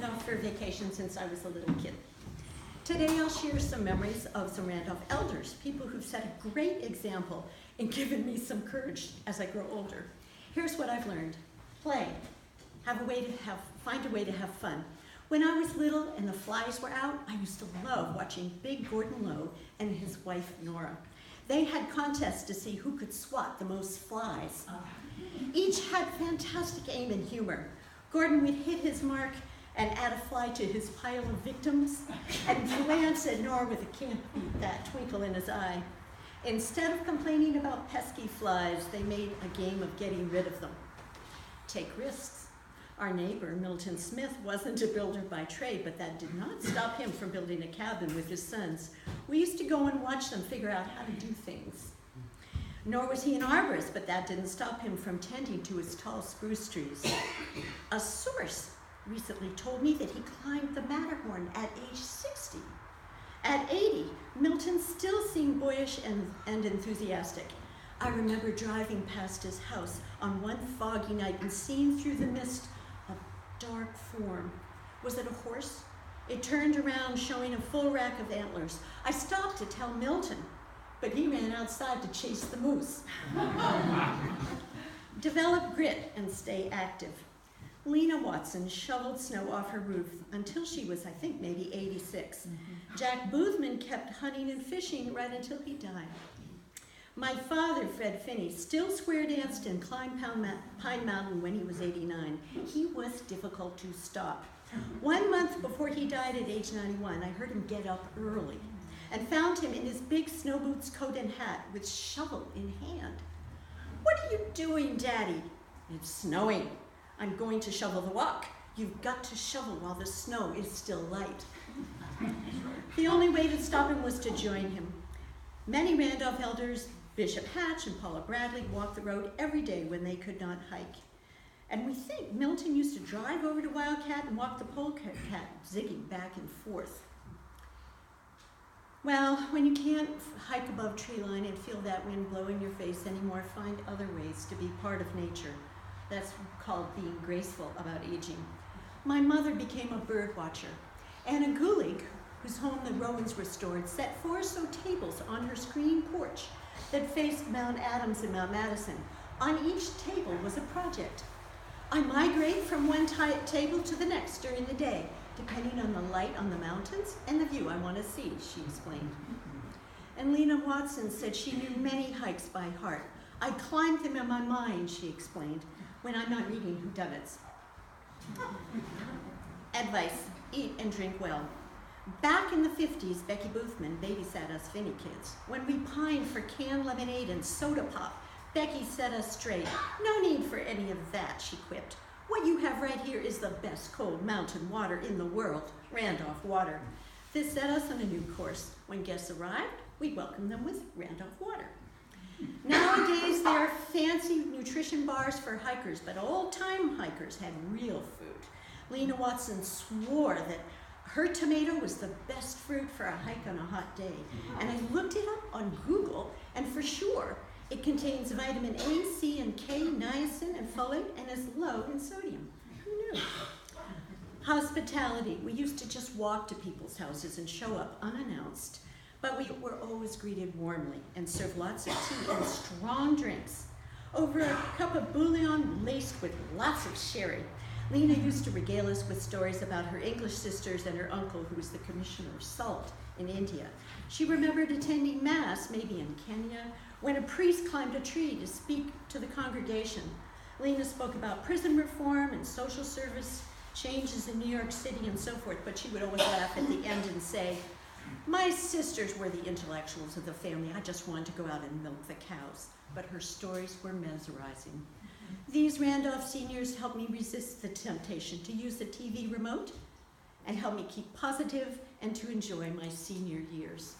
Randolph for vacation since I was a little kid. Today I'll share some memories of some Randolph elders, people who've set a great example and given me some courage as I grow older. Here's what I've learned. Play. Find a way to have fun. When I was little and the flies were out, I used to love watching Big Gordon Lowe and his wife Nora. They had contests to see who could swat the most flies. Each had fantastic aim and humor. Gordon would hit his mark and add a fly to his pile of victims, and glance at Nora with a can't beat that twinkle in his eye. Instead of complaining about pesky flies, they made a game of getting rid of them. Take risks. Our neighbor, Milton Smith, wasn't a builder by trade, but that did not stop him from building a cabin with his sons. We used to go and watch them figure out how to do things. Nor was he an arborist, but that didn't stop him from tending to his tall spruce trees. A source recently told me that he climbed the Matterhorn at age 60. At 80, Milton still seemed boyish and enthusiastic. I remember driving past his house on one foggy night and seeing through the mist a dark form. Was it a horse? It turned around, showing a full rack of antlers. I stopped to tell Milton, but he ran outside to chase the moose. Develop grit and stay active. Lena Watson shoveled snow off her roof until she was, I think, maybe 86. Jack Boothman kept hunting and fishing right until he died. My father, Fred Phinney, still square danced and climbed Pine Mountain when he was 89. He was difficult to stop. 1 month before he died at age 91, I heard him get up early and found him in his big snow boots, coat, and hat with shovel in hand. "What are you doing, Daddy?" "It's snowing. I'm going to shovel the walk." "You've got to shovel while the snow is still light." The only way to stop him was to join him. Many Randolph elders, Bishop Hatch and Paula Bradley, walked the road every day when they could not hike. And we think Milton used to drive over to Wildcat and walk the polecat, zigging back and forth. Well, when you can't hike above tree line and feel that wind blow in your face anymore, find other ways to be part of nature. That's called being graceful about aging. My mother became a bird watcher. Anna Gulig, whose home the Rowans restored, set 4 sew tables on her screen porch that faced Mount Adams and Mount Madison. On each table was a project. I migrate from one table to the next during the day, depending on the light on the mountains and the view I want to see, she explained. And Lena Watson said she knew many hikes by heart. I climbed them in my mind, she explained, when I'm not reading whodunits. Advice: eat and drink well. Back in the 50s, Becky Boothman babysat us Phinney kids. When we pined for canned lemonade and soda pop, Becky set us straight. "No need for any of that," she quipped. "What you have right here is the best cold mountain water in the world, Randolph water." This set us on a new course. When guests arrived, we welcomed them with Randolph water. Nowadays, there are fancy nutrition bars for hikers, but old-time hikers had real food. Lena Watson swore that her tomato was the best fruit for a hike on a hot day. And I looked it up on Google, and for sure, it contains vitamin A, C, and K, niacin, and folate, and is low in sodium. Who knew? Hospitality. We used to just walk to people's houses and show up unannounced, but we were always greeted warmly and served lots of tea and strong drinks. Over a cup of bouillon laced with lots of sherry, Lena used to regale us with stories about her English sisters and her uncle, who was the commissioner of salt in India. She remembered attending Mass, maybe in Kenya, when a priest climbed a tree to speak to the congregation. Lena spoke about prison reform and social service changes in New York City and so forth, but she would always laugh at the end and say, "My sisters were the intellectuals of the family. I just wanted to go out and milk the cows." But her stories were mesmerizing. These Randolph seniors helped me resist the temptation to use the TV remote and helped me keep positive and to enjoy my senior years.